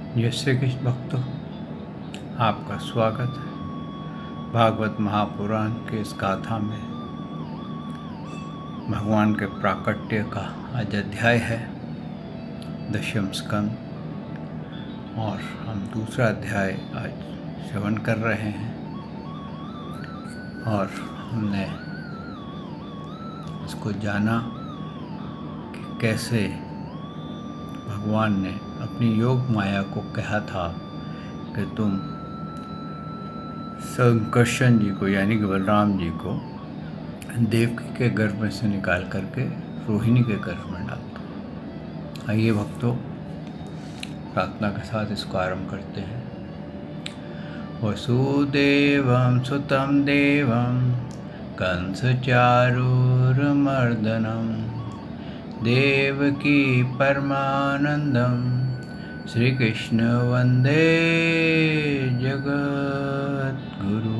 जय श्री कृष्ण भक्तों, आपका स्वागत है भागवत महापुराण के इस गाथा में। भगवान के प्राकट्य का आज अध्याय है, दशम स्कंद, और हम दूसरा अध्याय आज श्रवण कर रहे हैं। और हमने इसको जाना कि कैसे भगवान ने अपनी योग माया को कहा था कि तुम संकर्षण जी को यानी कि बलराम जी को देवकी के गर्भ में से निकाल करके रोहिणी के गर्भ में डाल दो। आइए भक्तों, प्रार्थना के साथ इसको आरंभ करते हैं। वसुदेवं सुतं देवं कंसचारूरमर्दनं देवकी परमानंदं श्रीकृष्ण वंदे जगद्गुरु।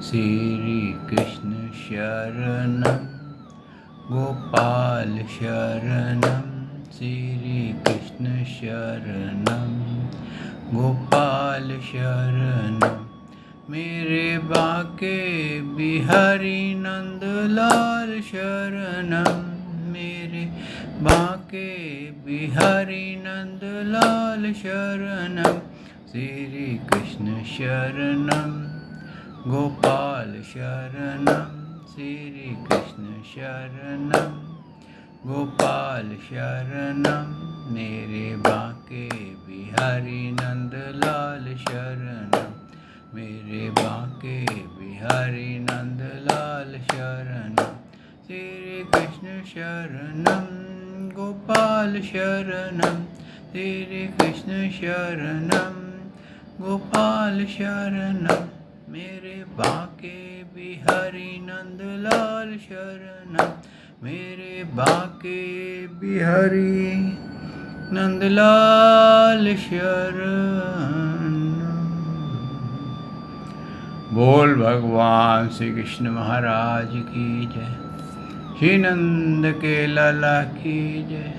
श्री कृष्ण शरणं गोपाल शरणं, श्री कृष्ण शरणं गोपाल शरणं, मेरे बाके बिहारी नंदलाल शरणं, मेरे बाके बिहारी नंदलाल शरणं, श्री कृष्ण शरणं गोपाल शरणं, श्री कृष्ण शरणं गोपाल शरणं, मेरे बाके बिहारी नंदलाल शरणं, मेरे बाके बिहारी नंदलाल शरणं, श्री कृष्ण शरणं गोपाल शरणं, श्री कृष्ण शरणं गोपाल शरणं, मेरे बाके बिहारी नंदलाल शरणं, मेरे बाके बिहारी नंदलाल शरणं। बोल भगवान श्री कृष्ण महाराज की जय, श्री नंद के लाला की जय,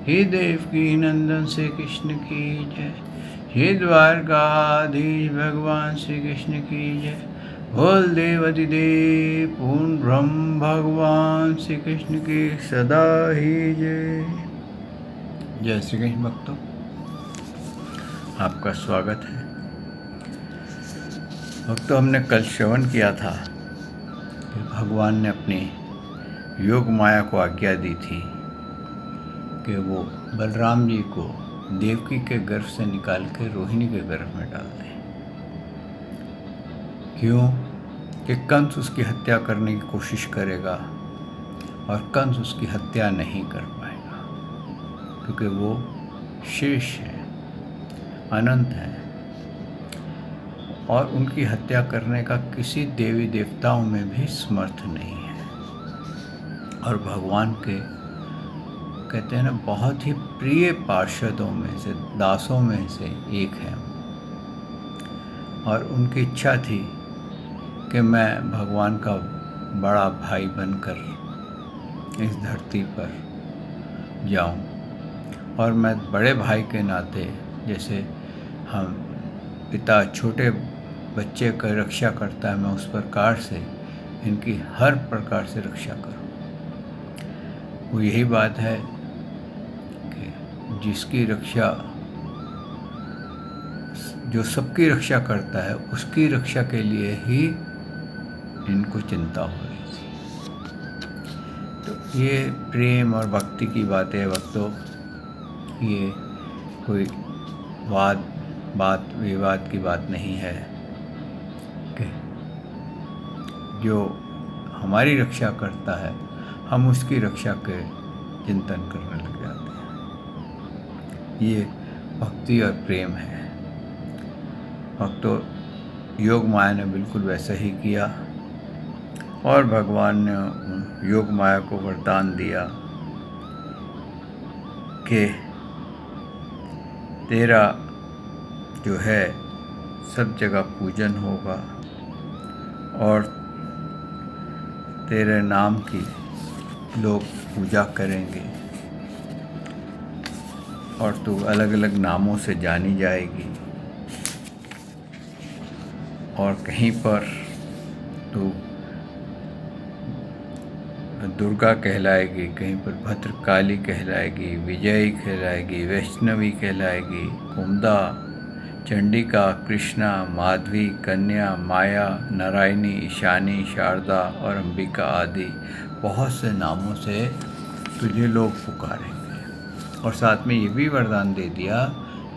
श्री देवकी नंदन श्री कृष्ण की जय, श्री द्वारकाधीश भगवान श्री कृष्ण की जय। बोल देवाधिदेव पूर्ण ब्रह्म भगवान श्री कृष्ण की सदा ही जय। जय श्री कृष्ण भक्तों, आपका स्वागत है। भक्तों, हमने कल श्रवण किया था कि भगवान ने अपनी योग माया को आज्ञा दी थी कि वो बलराम जी को देवकी के गर्भ से निकाल के रोहिणी के गर्भ में डाल दें। क्यों? कि कंस उसकी हत्या करने की कोशिश करेगा और कंस उसकी हत्या नहीं कर पाएगा, क्योंकि वो शेष है, अनंत है, और उनकी हत्या करने का किसी देवी देवताओं में भी समर्थ नहीं है। और भगवान के कहते हैं ना, बहुत ही प्रिय पार्षदों में से, दासों में से एक है, और उनकी इच्छा थी कि मैं भगवान का बड़ा भाई बनकर इस धरती पर जाऊं, और मैं बड़े भाई के नाते, जैसे हम पिता छोटे बच्चे की रक्षा करता है, मैं उस प्रकार से इनकी हर प्रकार से रक्षा करूं। वो यही बात है कि जिसकी रक्षा, जो सबकी रक्षा करता है, उसकी रक्षा के लिए ही इनको चिंता हो रही थी। तो ये प्रेम और भक्ति की बात है भक्तों, ये कोई बात विवाद की बात नहीं है कि जो हमारी रक्षा करता है, हम उसकी रक्षा के चिंतन करने लग जाते हैं। ये भक्ति और प्रेम है भक्तों। योग माया ने बिल्कुल वैसा ही किया, और भगवान ने योग माया को वरदान दिया कि तेरा जो है सब जगह पूजन होगा, और तेरे नाम की लोग पूजा करेंगे, और तू अलग अलग नामों से जानी जाएगी। और कहीं पर तू दुर्गा कहलाएगी, कहीं पर भद्रकाली कहलाएगी, विजयी कहलाएगी, वैष्णवी कहलाएगी, कुमुदा, चंडिका, कृष्णा, माधवी, कन्या, माया, नारायणी, ईशानी, शारदा और अंबिका आदि बहुत से नामों से तुझे लोग पुकारेंगे। और साथ में ये भी वरदान दे दिया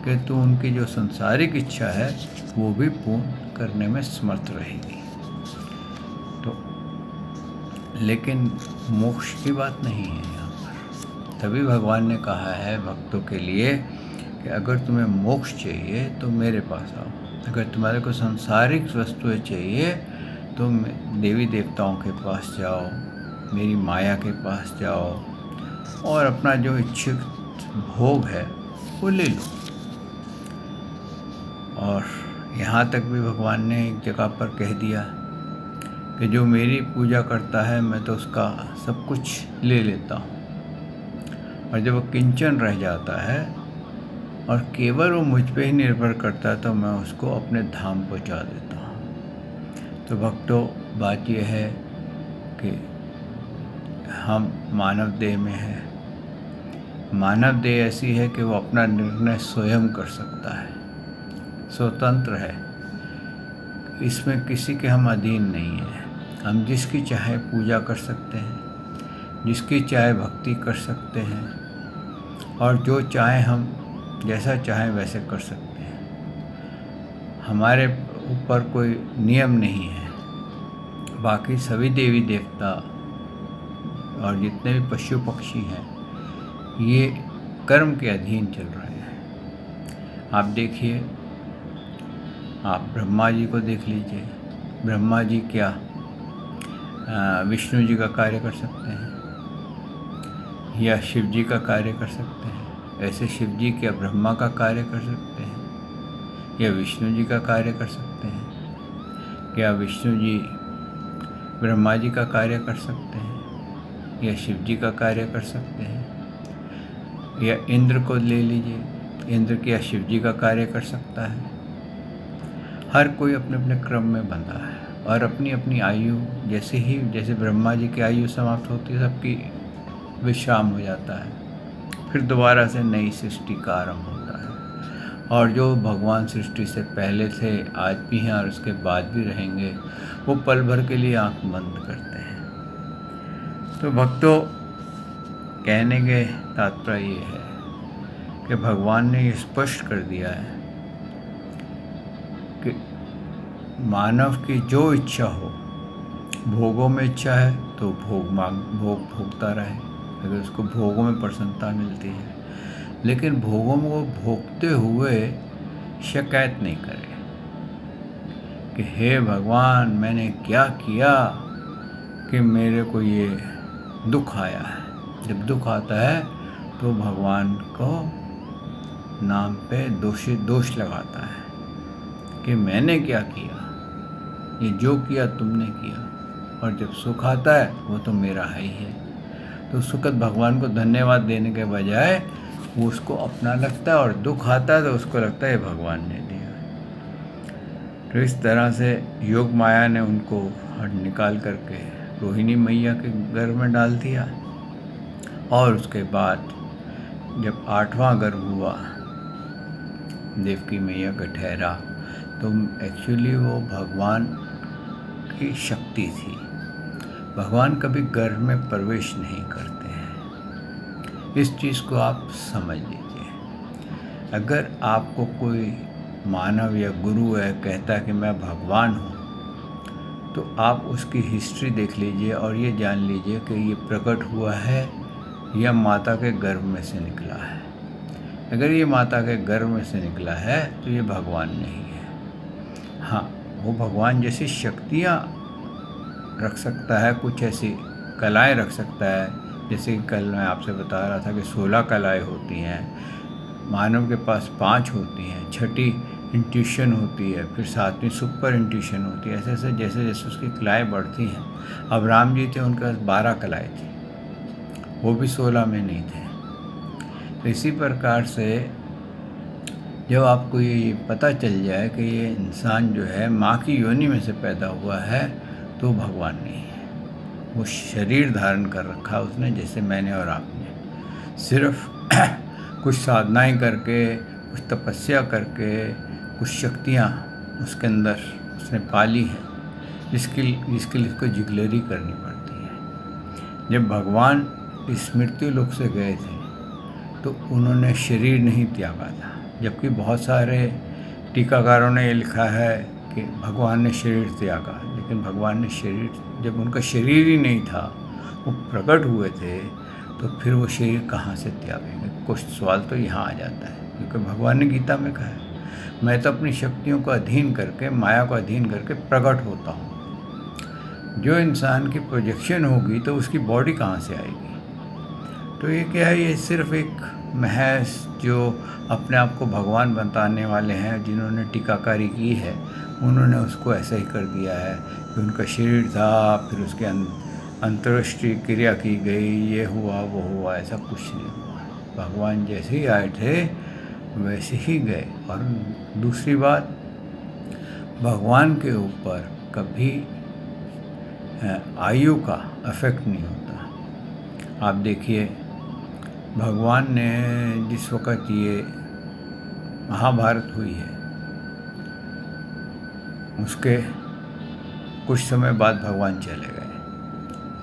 कि तू उनकी जो संसारिक इच्छा है वो भी पूर्ण करने में समर्थ रहेगी। तो लेकिन मोक्ष की बात नहीं है यहाँ पर। तभी भगवान ने कहा है भक्तों के लिए कि अगर तुम्हें मोक्ष चाहिए तो मेरे पास आओ, अगर तुम्हारे को सांसारिक वस्तुएं चाहिए तो देवी देवताओं के पास जाओ, मेरी माया के पास जाओ और अपना जो इच्छित भोग है वो ले लो। और यहाँ तक भी भगवान ने एक जगह पर कह दिया कि जो मेरी पूजा करता है मैं तो उसका सब कुछ ले लेता हूँ, और जब वो किंचन रह जाता है और केवल वो मुझ पे ही निर्भर करता है तो मैं उसको अपने धाम पहुँचा देता हूँ। तो भक्तों, बात यह है कि हम मानव देह में हैं। मानव देह ऐसी है कि वो अपना निर्णय स्वयं कर सकता है, स्वतंत्र है, इसमें किसी के हम अधीन नहीं हैं। हम जिसकी चाहे पूजा कर सकते हैं, जिसकी चाहे भक्ति कर सकते हैं, और जो चाहे हम जैसा चाहे वैसे कर सकते हैं। हमारे ऊपर कोई नियम नहीं है। बाकी सभी देवी देवता और जितने भी पशु पक्षी हैं ये कर्म के अधीन चल रहे हैं। आप देखिए, आप ब्रह्मा जी को देख लीजिए। ब्रह्मा जी क्या विष्णु जी का कार्य कर सकते हैं या शिव जी का कार्य कर सकते हैं? ऐसे शिव जी क्या ब्रह्मा का कार्य कर सकते हैं या विष्णु जी का कार्य कर सकते हैं? क्या विष्णु जी ब्रह्मा जी का कार्य कर सकते हैं या शिव जी का कार्य कर सकते हैं? या इंद्र को ले लीजिए, इंद्र क्या शिव जी का कार्य कर सकता है? हर कोई अपने अपने क्रम में बंधा है और अपनी अपनी आयु जैसे ब्रह्मा जी की आयु समाप्त होती है सबकी विश्राम हो जाता है, फिर दोबारा से नई सृष्टि का आरंभ होता है। और जो भगवान सृष्टि से पहले थे, आज भी हैं और उसके बाद भी रहेंगे, वो पल भर के लिए आंख बंद करते हैं। तो भक्तों, कहने के तात्पर्य ये है कि भगवान ने ये स्पष्ट कर दिया है कि मानव की जो इच्छा हो, भोगों में इच्छा है तो भोग भोगता रहे, अगर उसको भोगों में प्रसन्नता मिलती है, लेकिन भोगों को भोगते हुए शिकायत नहीं करे कि हे भगवान मैंने क्या किया कि मेरे को ये दुख आया है। जब दुख आता है तो भगवान को नाम पे दोष लगाता है कि मैंने क्या किया, ये जो किया तुमने किया। और जब सुख आता है वो तो मेरा है ही है। तो सुखद भगवान को धन्यवाद देने के बजाय वो उसको अपना लगता है, और दुख आता है तो उसको लगता है भगवान ने दिया। तो इस तरह से योग माया ने उनको निकाल करके रोहिणी मैया के गर्भ में डाल दिया। और उसके बाद जब 8वां गर्भ हुआ देवकी मैया का ठहरा, तो एक्चुअली वो भगवान की शक्ति थी। भगवान कभी गर्भ में प्रवेश नहीं करते हैं, इस चीज़ को आप समझ लीजिए। अगर आपको कोई मानव या गुरु है कहता है कि मैं भगवान हूँ, तो आप उसकी हिस्ट्री देख लीजिए और ये जान लीजिए कि ये प्रकट हुआ है या माता के गर्भ में से निकला है। अगर ये माता के गर्भ में से निकला है तो ये भगवान नहीं है। हाँ, वो भगवान जैसी शक्तियाँ रख सकता है, कुछ ऐसी कलाएं रख सकता है, जैसे कि कल मैं आपसे बता रहा था कि 16 कलाएं होती हैं, मानव के पास 5 होती हैं, 6ठी इंट्यूशन होती है, फिर 7वीं सुपर इंट्यूशन होती है। ऐसे ऐसे जैसे जैसे उसकी कलाएं बढ़ती हैं। अब राम जी थे, उनके पास 12 कलाएँ थी, वो भी 16 में नहीं थे। तो इसी प्रकार से जब आपको ये पता चल जाए कि ये इंसान जो है माँ की योनि में से पैदा हुआ है, तो भगवान नहीं है। वो शरीर धारण कर रखा उसने, जैसे मैंने और आपने, सिर्फ कुछ साधनाएं करके, कुछ तपस्या करके, कुछ शक्तियाँ उसके अंदर उसने पाली है, जिसके लिए उसको जिगलरी करनी पड़ती है। जब भगवान इस मृत्यु लोक से गए थे तो उन्होंने शरीर नहीं त्यागा था, जबकि बहुत सारे टीकाकारों ने ये लिखा है कि भगवान ने शरीर त्यागा, लेकिन भगवान ने शरीर, जब उनका शरीर ही नहीं था, वो प्रकट हुए थे, तो फिर वो शरीर कहाँ से त्यागेंगे? कुछ सवाल तो यहाँ आ जाता है, क्योंकि भगवान ने गीता में कहा है, मैं तो अपनी शक्तियों को अधीन करके, माया को अधीन करके प्रकट होता हूँ। जो इंसान की प्रोजेक्शन होगी तो उसकी बॉडी कहाँ से आएगी? तो ये क्या है, ये सिर्फ एक महज जो अपने आप को भगवान बताने वाले हैं, जिन्होंने टीकाकारी की है, उन्होंने उसको ऐसा ही कर दिया है कि उनका शरीर था, फिर उसके अंतर्राष्ट्रीय क्रिया की गई, ये हुआ वो हुआ, ऐसा कुछ नहीं हुआ। भगवान जैसे ही आए थे वैसे ही गए। और दूसरी बात, भगवान के ऊपर कभी आयु का इफेक्ट नहीं होता। आप देखिए, भगवान ने जिस वक़्त ये महाभारत हुई है, उसके कुछ समय बाद भगवान चले गए,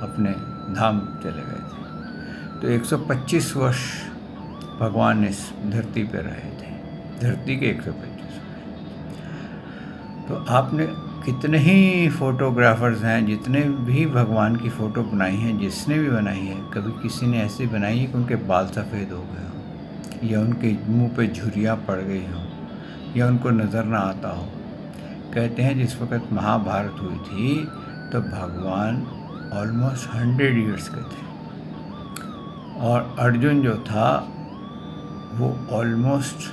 अपने धाम चले गए थे। तो 125 वर्ष भगवान इस धरती पर रहे थे, धरती के 125 वर्ष। तो आपने कितने ही फोटोग्राफर्स हैं, जितने भी भगवान की फ़ोटो बनाई हैं, जिसने भी बनाई है, कभी किसी ने ऐसी बनाई है कि उनके बाल सफ़ेद हो गए हों, या उनके मुंह पे झुर्रियाँ पड़ गई हों, या उनको नज़र ना आता हो? कहते हैं जिस वक़्त महाभारत हुई थी तो भगवान ऑलमोस्ट 100 ईयर्स के थे, और अर्जुन जो था वो ऑलमोस्ट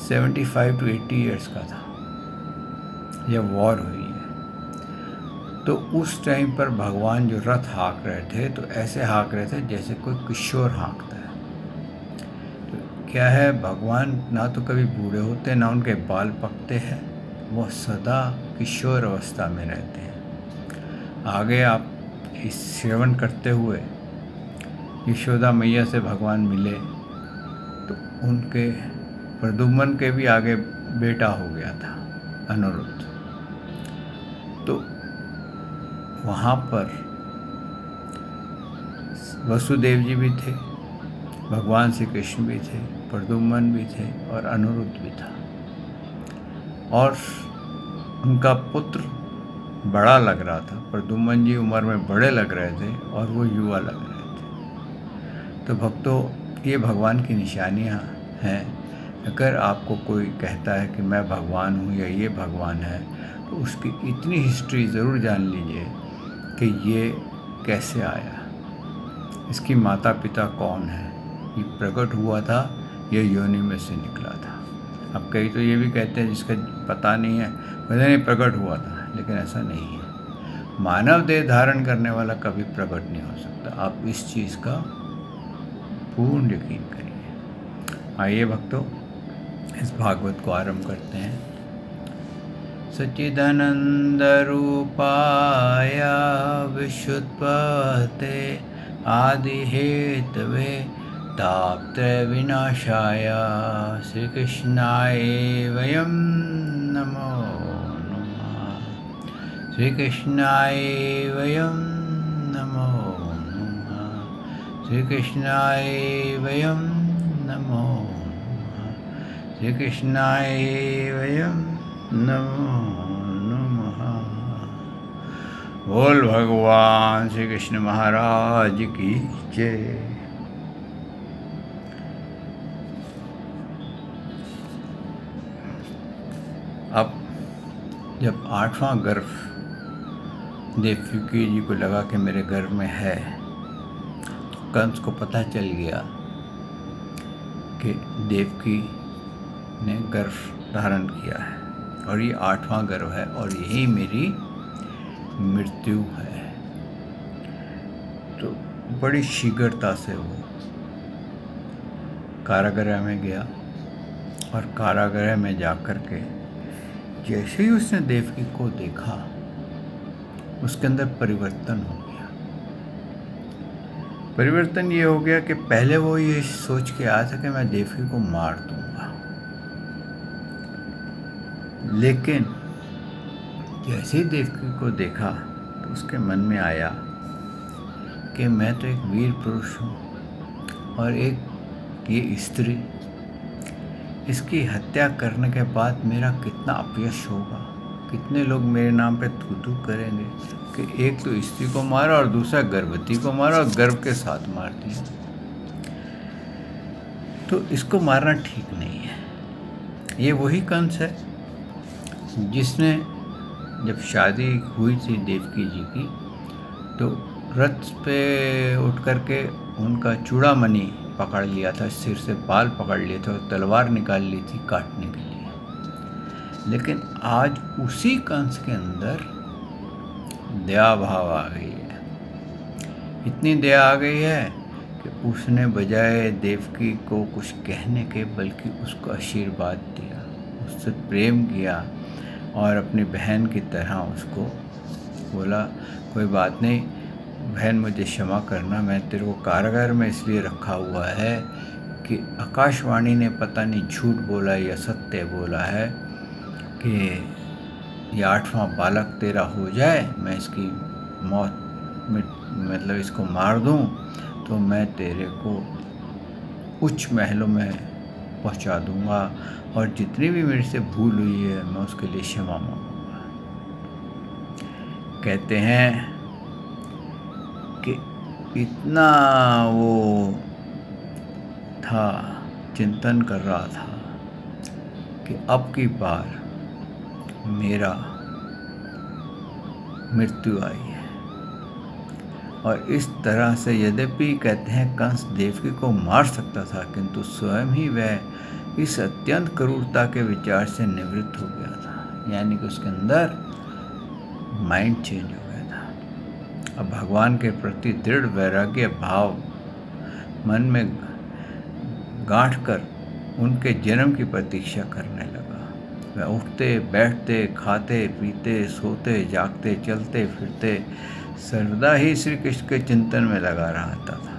75 to 80 ईयर्स का था जब वॉर हुई है। तो उस टाइम पर भगवान जो रथ हाँक रहे थे, तो ऐसे हाँक रहे थे जैसे कोई किशोर हाँकता है। तो क्या है, भगवान ना तो कभी बूढ़े होते, ना उनके बाल पकते हैं, वो सदा किशोर अवस्था में रहते हैं। आगे आप इस श्रवण करते हुए यशोदा मैया से भगवान मिले, तो उनके प्रद्युम्न के भी आगे बेटा हो गया था, अनिरुद्ध। तो वहाँ पर वसुदेव जी भी थे, भगवान श्री कृष्ण भी थे, प्रद्युम्न भी थे, और अनिरुद्ध भी था। और उनका पुत्र बड़ा लग रहा था, प्रद्युम्न जी उम्र में बड़े लग रहे थे और वो युवा लग रहे थे। तो भक्तों, ये भगवान की निशानियाँ हैं। अगर आपको कोई कहता है कि मैं भगवान हूँ या ये भगवान है, तो उसकी इतनी हिस्ट्री ज़रूर जान लीजिए कि ये कैसे आया, इसकी माता पिता कौन है, ये प्रकट हुआ था, ये योनि में से निकला था। अब कई तो ये भी कहते हैं जिसका पता नहीं है, पता नहीं प्रकट हुआ था, लेकिन ऐसा नहीं है। मानव देह धारण करने वाला कभी प्रकट नहीं हो सकता। आप इस चीज़ का पूर्ण यकीन करिए। आइए भक्तों, इस भागवत को आरंभ करते हैं। सच्चिदानंद रूपाय विश्वोत्पत्ते आदि हेतवे तापत्रय विनाशाय श्री कृष्णाय वयं नमो नमः। श्री कृष्णाय वयं नमो नमः। श्री कृष्णाय वयं नमो नमः। श्री कृष्णाय वयं नमो नमः। बोल भगवान श्री कृष्ण महाराज की जय। अब जब 8वां गर्भ देवकी जी को लगा कि मेरे गर्भ में है, तो कंस को पता चल गया कि देवकी ने गर्भ धारण किया है और ये 8वां गर्भ है और यही मेरी मृत्यु है। तो बड़ी शीघ्रता से वो कारागृह में गया और कारागृह में जाकर के जैसे ही उसने देवकी को देखा, उसके अंदर परिवर्तन हो गया। परिवर्तन ये हो गया कि पहले वो ये सोच के आया था कि मैं देवकी को मार दूंगा, लेकिन जैसे ही देवकी को देखा तो उसके मन में आया कि मैं तो एक वीर पुरुष हूँ और एक ये स्त्री, इसकी हत्या करने के बाद मेरा कितना अपयश होगा, कितने लोग मेरे नाम पे थू करेंगे कि एक तो स्त्री को मारा और दूसरा गर्भवती को मारा और गर्भ के साथ मार दिया, तो इसको मारना ठीक नहीं है। ये वही कंस है जिसने जब शादी हुई थी देवकी जी की, तो रथ पे उठ करके उनका चूड़ामणि पकड़ लिया था, सिर से बाल पकड़ लिए थे और तलवार निकाल ली थी काटने के लिए। लेकिन आज उसी कंस के अंदर दया भाव आ गई है, इतनी दया आ गई है कि उसने बजाय देवकी को कुछ कहने के बल्कि उसको आशीर्वाद दिया, उससे प्रेम किया और अपनी बहन की तरह उसको बोला, कोई बात नहीं बहन, मुझे क्षमा करना, मैं तेरे को कारागार में इसलिए रखा हुआ है कि आकाशवाणी ने पता नहीं झूठ बोला या सत्य बोला है कि ये 8वां बालक तेरा हो जाए, मैं इसकी मौत मतलब इसको मार दूं, तो मैं तेरे को उच्च महलों में पहुंचा दूंगा और जितनी भी मेरे से भूल हुई है मैं उसके लिए क्षमा मांगूंगा। कहते हैं कि इतना वो था, चिंतन कर रहा था कि अब की बार मेरा मृत्यु आई है। और इस तरह से यद्यपि कहते हैं कंस देवकी को मार सकता था, किंतु स्वयं ही वह इस अत्यंत क्रूरता के विचार से निवृत्त हो गया था, यानी कि उसके अंदर माइंड चेंज हो गया था। अब भगवान के प्रति दृढ़ वैराग्य भाव मन में गांठ कर उनके जन्म की प्रतीक्षा करने लगा। वह उठते बैठते खाते पीते सोते जागते चलते फिरते सर्वदा ही श्री कृष्ण के चिंतन में लगा रहता था।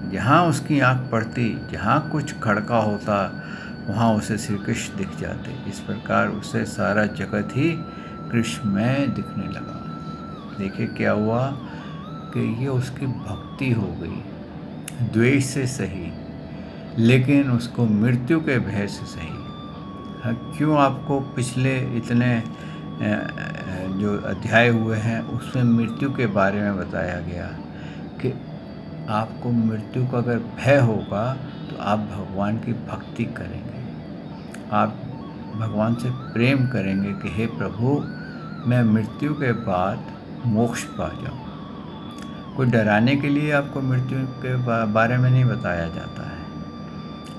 जहाँ उसकी आँख पड़ती, जहाँ कुछ खड़का होता, वहाँ उसे श्री कृष्ण दिख जाते। इस प्रकार उसे सारा जगत ही कृष्णमय दिखने लगा। देखिए क्या हुआ कि ये उसकी भक्ति हो गई, द्वेष से सही, लेकिन उसको मृत्यु के भय से सही। क्यों आपको पिछले इतने जो अध्याय हुए हैं उसमें मृत्यु के बारे में बताया गया कि आपको मृत्यु का अगर भय होगा तो आप भगवान की भक्ति करेंगे, आप भगवान से प्रेम करेंगे कि हे प्रभु, मैं मृत्यु के बाद मोक्ष पा जाऊँ। कोई डराने के लिए आपको मृत्यु के बारे में नहीं बताया जाता है,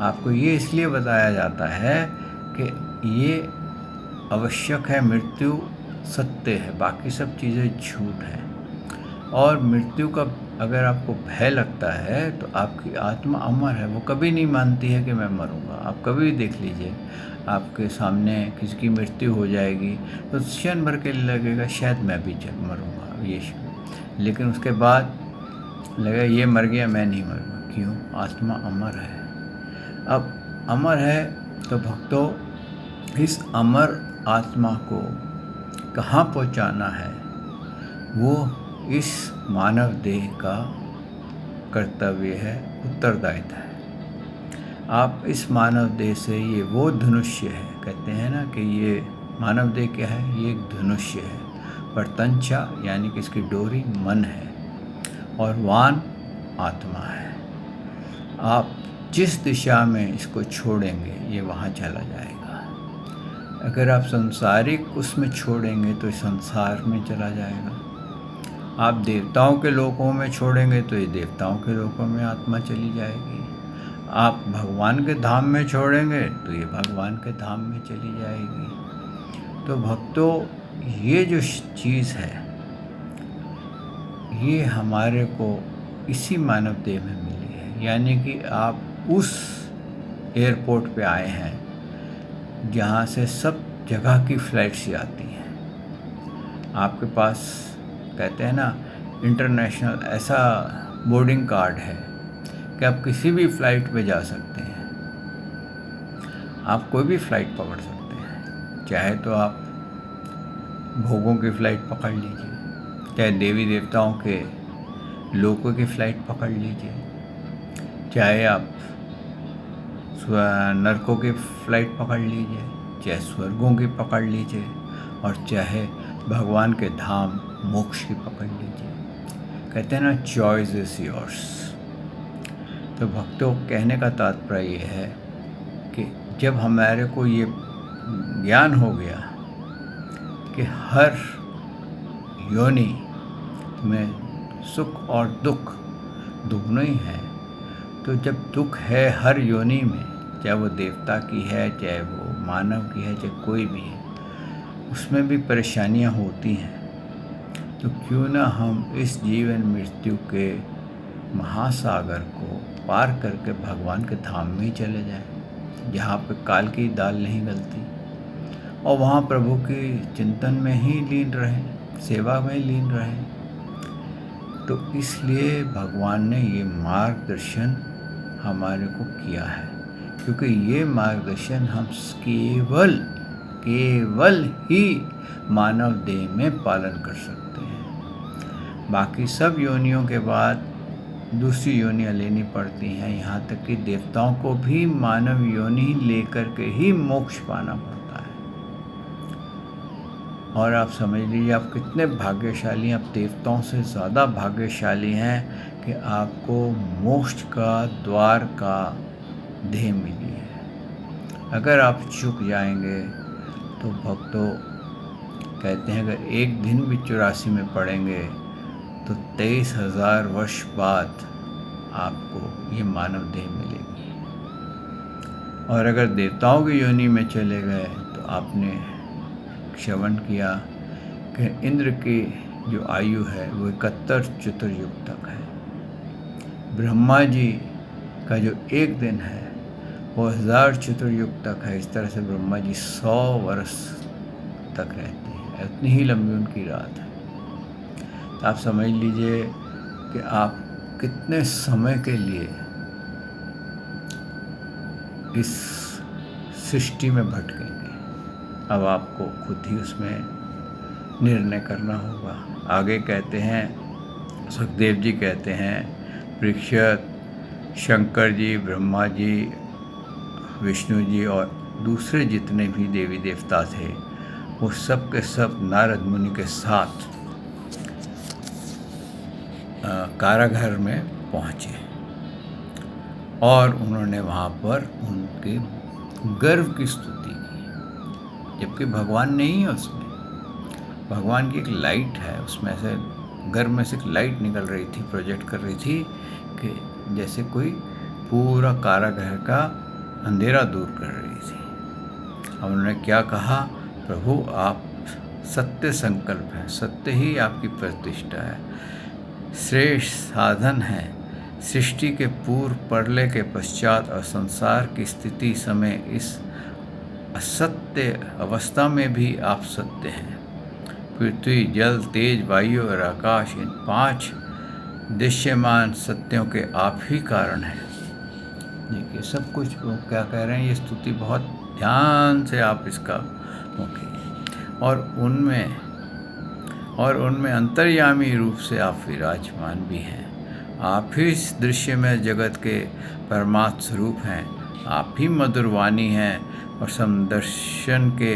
आपको ये इसलिए बताया जाता है कि ये आवश्यक है, मृत्यु सत्य है, बाकी सब चीज़ें झूठ है। और मृत्यु का अगर आपको भय लगता है तो आपकी आत्मा अमर है, वो कभी नहीं मानती है कि मैं मरूंगा। आप कभी भी देख लीजिए, आपके सामने किसी की मृत्यु हो जाएगी तो क्षण भर के लिए लगेगा शायद मैं भी मरूंगा ये, लेकिन उसके बाद लगेगा ये मर गया मैं नहीं मरूंगा। क्यों? आत्मा अमर है। अब अमर है तो भक्तों, इस अमर आत्मा को कहाँ पहुँचाना है वो इस मानव देह का कर्तव्य है, उत्तरदायित्व है। आप इस मानव देह से, ये वो धनुष्य है, कहते हैं ना कि ये मानव देह क्या है, ये एक धनुष्य है, पर तंचा यानी कि इसकी डोरी मन है और वान आत्मा है। आप जिस दिशा में इसको छोड़ेंगे ये वहाँ चला जाएगा। अगर आप संसारिक उसमें छोड़ेंगे तो संसार में चला जाएगा। आप देवताओं के लोकों में छोड़ेंगे तो ये देवताओं के लोकों में आत्मा चली जाएगी। आप भगवान के धाम में छोड़ेंगे तो ये भगवान के धाम में चली जाएगी। तो भक्तों, ये जो चीज़ है ये हमारे को इसी मानव देह में मिली है, यानी कि आप उस एयरपोर्ट पे आए हैं जहाँ से सब जगह की फ़्लाइट्स जाती हैं। आपके पास कहते हैं ना इंटरनेशनल ऐसा बोर्डिंग कार्ड है कि आप किसी भी फ़्लाइट पे जा सकते हैं। आप कोई भी फ़्लाइट पकड़ सकते हैं, चाहे तो आप भोगों की फ़्लाइट पकड़ लीजिए, चाहे देवी देवताओं के लोकों की फ़्लाइट पकड़ लीजिए, चाहे आप नरकों की फ़्लाइट पकड़ लीजिए, चाहे स्वर्गों की पकड़ लीजिए, और चाहे भगवान के धाम मोक्ष की पकड़ लीजिए। कहते हैं ना चॉइस इज़ योर्स। तो भक्तों, कहने का तात्पर्य ये है कि जब हमारे को ये ज्ञान हो गया कि हर योनि में सुख और दुख दोनों ही हैं, तो जब दुख है हर योनि में, चाहे वो देवता की है, चाहे वो मानव की है, चाहे कोई भी है, उसमें भी परेशानियां होती हैं, तो क्यों ना हम इस जीवन मृत्यु के महासागर को पार करके भगवान के धाम में ही चले जाएं, जहाँ पे काल की दाल नहीं गलती, और वहाँ प्रभु की चिंतन में ही लीन रहें, सेवा में लीन रहें। तो इसलिए भगवान ने ये मार्गदर्शन हमारे को किया है, क्योंकि ये मार्गदर्शन हम केवल ही मानव देह में पालन कर सकते हैं। बाकी सब योनियों के बाद दूसरी योनियाँ लेनी पड़ती हैं, यहाँ तक कि देवताओं को भी मानव योनि लेकर के ही मोक्ष पाना पड़ता है। और आप समझ लीजिए आप कितने भाग्यशाली हैं, आप देवताओं से ज़्यादा भाग्यशाली हैं कि आपको मोक्ष का द्वार का देह मिली है। अगर आप चूक जाएंगे तो भक्तों कहते हैं अगर एक दिन भी 84 में पड़ेंगे तो 23,000 वर्ष बाद आपको ये मानव देह मिलेगी। और अगर देवताओं की योनि में चले गए तो आपने श्रवण किया कि इंद्र की जो आयु है वो 71 चतुर्युग तक है। ब्रह्मा जी का जो एक दिन है वो 1000 चतुर्युग तक है। इस तरह से ब्रह्मा जी 100 वर्ष तक रहते हैं, इतनी ही लंबी उनकी रात है। तो आप समझ लीजिए कि आप कितने समय के लिए इस सृष्टि में भटकेंगे। अब आपको खुद ही उसमें निर्णय करना होगा। आगे कहते हैं, सुखदेव जी कहते हैं, परीक्षित, शंकर जी, ब्रह्मा जी, विष्णु जी और दूसरे जितने भी देवी देवता थे वो सब के सब नारद मुनि के साथ कारागार में पहुँचे और उन्होंने वहाँ पर उनके गर्व की स्तुति की, जबकि भगवान नहीं है उसमें। भगवान की एक लाइट है, उसमें से गर्भ में से एक लाइट निकल रही थी, प्रोजेक्ट कर रही थी कि जैसे कोई पूरा कारागृह का अंधेरा दूर कर रही थी। अब उन्होंने क्या कहा, प्रभु आप सत्य संकल्प हैं, सत्य ही आपकी प्रतिष्ठा है, श्रेष्ठ साधन है। सृष्टि के पूर्व, प्रलय के पश्चात और संसार की स्थिति समय इस असत्य अवस्था में भी आप सत्य हैं। पृथ्वी, जल, तेज, वायु और आकाश, इन 5 दृश्यमान सत्यों के आप ही कारण हैं। देखिए सब कुछ वो क्या कह रहे हैं, ये स्तुति बहुत ध्यान से आप इसका मुखिए। और उनमें अंतर्यामी रूप से आप विराजमान भी हैं। आप ही इस दृश्य में जगत के परमात्म स्वरूप हैं। आप ही मधुर वाणी हैं और समदर्शन के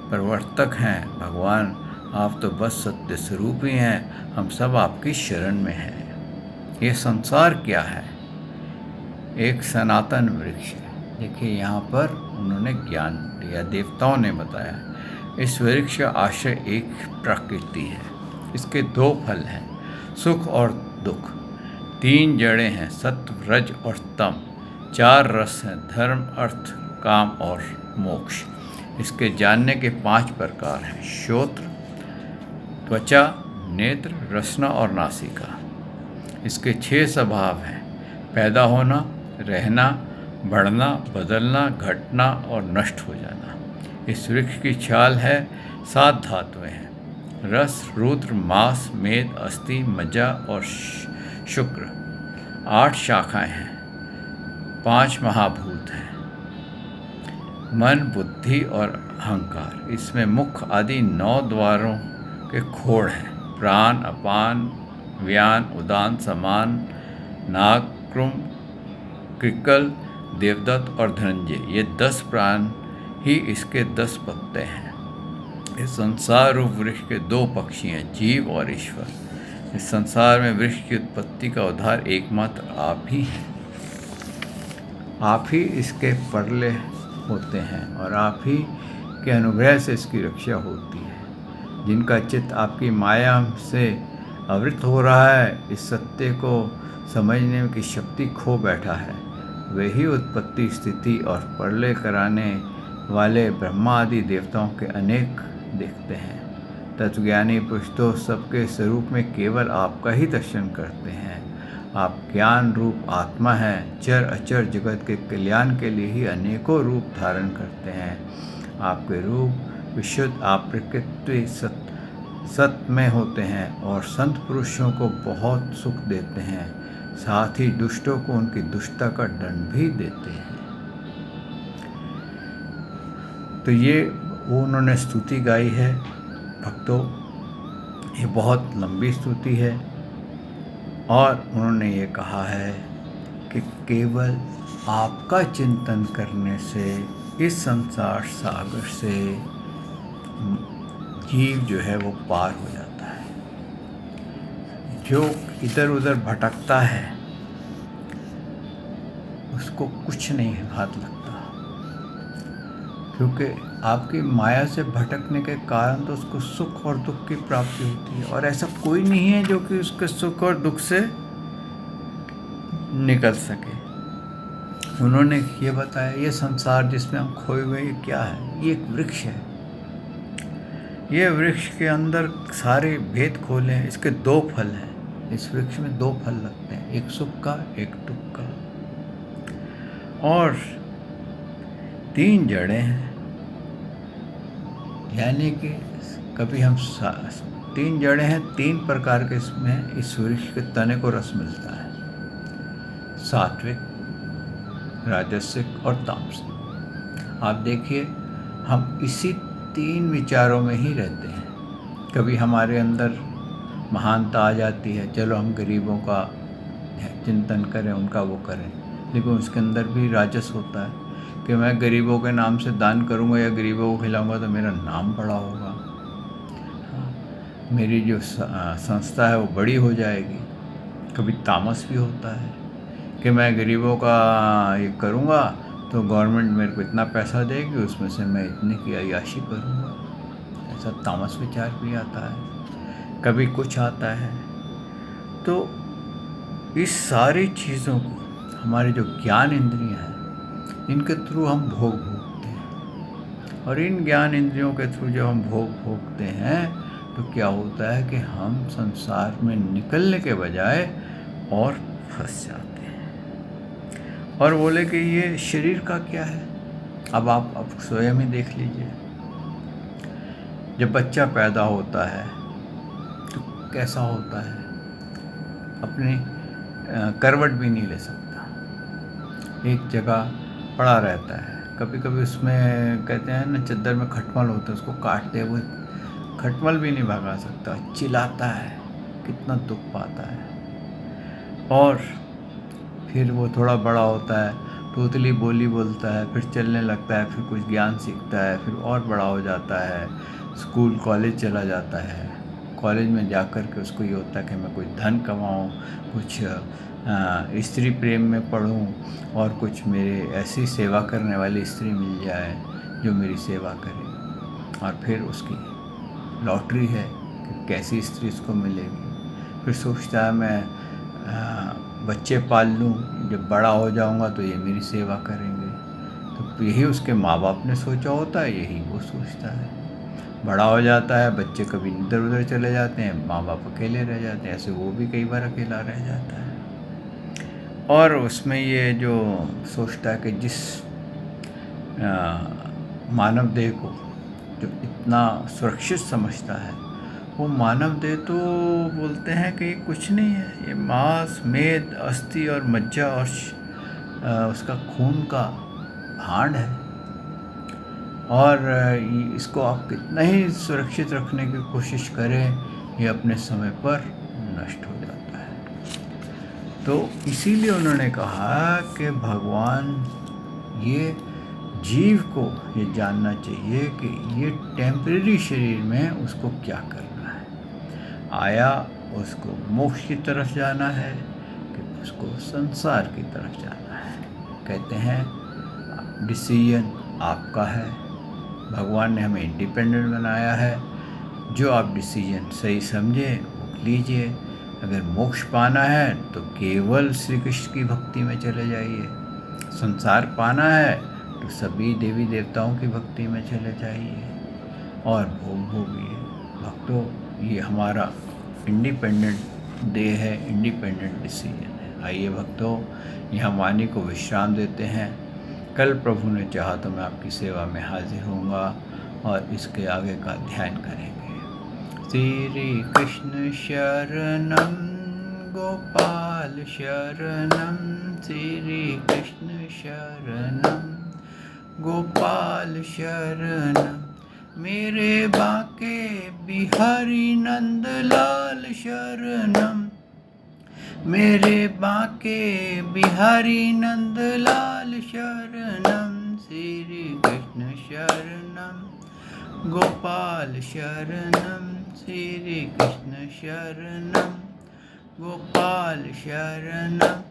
प्रवर्तक हैं। भगवान आप तो बस सत्य स्वरूप ही हैं, हम सब आपकी शरण में हैं। ये संसार क्या है? एक सनातन वृक्ष है। देखिए यहाँ पर उन्होंने ज्ञान दिया, देवताओं ने बताया। इस वृक्ष का आशय एक प्रकृति है। इसके 2 फल हैं, सुख और दुख। 3 जड़ें हैं, सत्व, रज और तम। 4 रस हैं, धर्म, अर्थ, काम और मोक्ष। इसके जानने के 5 प्रकार हैं, श्रोत्र, त्वचा, नेत्र, रसना और नासिका। इसके 6 स्वभाव हैं, पैदा होना, रहना, बढ़ना, बदलना, घटना और नष्ट हो जाना। इस वृक्ष की छाल है 7 धातुएं हैं: रस, रुद्र, मांस, मेद, अस्थि, मज्जा और शुक्र। 8 शाखाएं हैं, 5 महाभूत हैं: मन, बुद्धि और अहंकार। इसमें मुख आदि 9 द्वारों के खोड़ हैं: प्राण, अपान, व्यान, उदान, समान, नाग, कृम, कृकल, देवदत्त और धनंजय। ये 10 प्राण ही इसके 10 पत्ते हैं। इस संसार रूप वृक्ष के 2 पक्षी हैं, जीव और ईश्वर। इस संसार में वृक्ष की उत्पत्ति का उद्धार एकमात्र आप ही हैं। आप ही इसके परले होते हैं और आप ही के अनुग्रह से इसकी रक्षा होती है। जिनका चित्त आपकी माया से आवृत हो रहा है, इस सत्य को समझने की शक्ति खो बैठा है, वे ही उत्पत्ति, स्थिति और प्रलय कराने वाले ब्रह्मा आदि देवताओं के अनेक देखते हैं। तत्वज्ञानी पुरुष तो सबके स्वरूप में केवल आपका ही दर्शन करते हैं। आप ज्ञान रूप आत्मा हैं, चर अचर जगत के कल्याण के लिए ही अनेकों रूप धारण करते हैं। आपके रूप विशुद्ध अप्रकृति सत्य में होते हैं और संत पुरुषों को बहुत सुख देते हैं, साथ ही दुष्टों को उनकी दुष्टता का दंड भी देते हैं। तो ये वो उन्होंने स्तुति गाई है भक्तों। ये बहुत लंबी स्तुति है और उन्होंने ये कहा है कि केवल आपका चिंतन करने से इस संसार सागर से जीव जो है वो पार हो जाता है। जो इधर उधर भटकता है उसको कुछ नहीं हाथ लगता, क्योंकि आपकी माया से भटकने के कारण तो उसको सुख और दुख की प्राप्ति होती है, और ऐसा कोई नहीं है जो कि उसके सुख और दुख से निकल सके। उन्होंने ये बताया, ये संसार जिसमें हम खोए हुए ये क्या है? ये एक वृक्ष है। ये वृक्ष के अंदर सारे भेद खोले हैं। इसके 2 फल हैं। इस वृक्ष में 2 फल लगते हैं, एक सुख का, एक दुख का, और 3 जड़ें हैं। यानी कि कभी हम 3 जड़ें हैं, 3 प्रकार के इसमें इस वृक्ष के तने को रस मिलता है: सात्विक, राजसिक और तामसिक। आप देखिए, हम इसी 3 विचारों में ही रहते हैं। कभी हमारे अंदर महानता आ जाती है, चलो हम गरीबों का चिंतन करें, उनका वो करें, लेकिन उसके अंदर भी राजस होता है कि मैं गरीबों के नाम से दान करूंगा या गरीबों को खिलाऊंगा तो मेरा नाम बड़ा होगा, मेरी जो संस्था है वो बड़ी हो जाएगी। कभी तामस भी होता है कि मैं गरीबों का ये करूंगा तो गवर्नमेंट मेरे को इतना पैसा देगी, उसमें से मैं इतने की अय्याशी करूंगा। ऐसा तामस विचार भी आता है, कभी कुछ आता है। तो इस सारी चीज़ों को हमारी जो ज्ञान इंद्रियां हैं, इनके थ्रू हम भोग भोगते हैं, और इन ज्ञान इंद्रियों के थ्रू जब हम भोग भोगते हैं तो क्या होता है कि हम संसार में निकलने के बजाय और फंस जाते हैं। और बोले कि ये शरीर का क्या है? अब आप स्वयं ही देख लीजिए। जब बच्चा पैदा होता है तो कैसा होता है? अपनी करवट भी नहीं ले सकता, एक जगह पड़ा रहता है। कभी कभी उसमें कहते हैं ना, चद्दर में खटमल होता है, उसको काटते हुए खटमल भी नहीं भगा सकता, चिल्लाता है, कितना दुख पाता है। और फिर वो थोड़ा बड़ा होता है, तोतली बोली बोलता है, फिर चलने लगता है, फिर कुछ ज्ञान सीखता है, फिर और बड़ा हो जाता है, स्कूल कॉलेज चला जाता है। कॉलेज में जाकर के उसको ये होता है कि मैं कुछ धन कमाऊँ, कुछ स्त्री प्रेम में पढ़ूं, और कुछ मेरे ऐसी सेवा करने वाली स्त्री मिल जाए जो मेरी सेवा करे। और फिर उसकी लॉटरी है कि कैसी स्त्री इसको मिलेगी। फिर सोचता है मैं बच्चे पाल लूँ, जब बड़ा हो जाऊंगा तो ये मेरी सेवा करेंगे। तो यही उसके माँ बाप ने सोचा होता है, यही वो सोचता है। बड़ा हो जाता है, बच्चे कभी इधर उधर चले जाते हैं, माँ बाप अकेले रह जाते हैं। ऐसे वो भी कई बार अकेला रह जाता है। और उसमें ये जो सोचता है कि जिस मानव देह को जो इतना सुरक्षित समझता है, वो मानव देह तो बोलते हैं कि कुछ नहीं है, ये मांस, मेद, अस्थि और मज्जा और उसका खून का भांड है, और इसको आप कितना ही सुरक्षित रखने की कोशिश करें, ये अपने समय पर नष्ट हो जाता है। तो इसीलिए उन्होंने कहा कि भगवान ये जीव को ये जानना चाहिए कि ये टेम्परेरी शरीर में उसको क्या करना है। आया उसको मोक्ष की तरफ जाना है कि उसको संसार की तरफ जाना है। कहते हैं डिसीजन आपका है, भगवान ने हमें इंडिपेंडेंट बनाया है, जो आप डिसीजन सही समझें वो लीजिए। अगर मोक्ष पाना है तो केवल श्री कृष्ण की भक्ति में चले जाइए, संसार पाना है तो सभी देवी देवताओं की भक्ति में चले जाइए और भोग भोगिए। भक्तों, ये हमारा इंडिपेंडेंट डे है, इंडिपेंडेंट डिसीजन है। आइए भक्तों, यहाँ वाणी को विश्राम देते हैं। कल प्रभु ने चाहा तो मैं आपकी सेवा में हाजिर होऊंगा और इसके आगे का ध्यान करेंगे। श्री कृष्ण शरणम गोपाल शरणम, श्री कृष्ण शरणम गोपाल शरणम, मेरे बाके बिहारी नंदलाल शरणम, मेरे बाके बिहारी नंदलाल शरणम, श्री कृष्ण शरणम गोपाल शरणम, श्री कृष्ण शरणम गोपाल शरणम,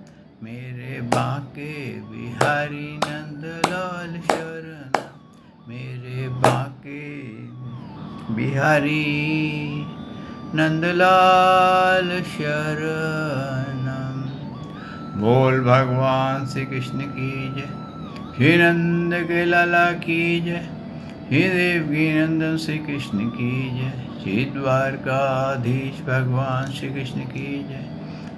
मेरे बाके बिहारी नंदलाल शरणम, मेरे बाके बिहारी नंदलाल शरणम। बोल भगवान श्री कृष्ण की जय, श्री नंद के लाला की जय, श्री देवकी नंदन श्री कृष्ण की जय, श्री द्वारकाधीश भगवान श्री कृष्ण की जय।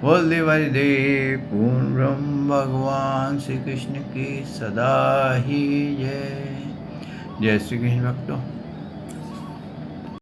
बोल देवादि देव पूर्ण ब्रह्म भगवान श्री कृष्ण की सदा ही जय। जय श्री कृष्ण भक्तों।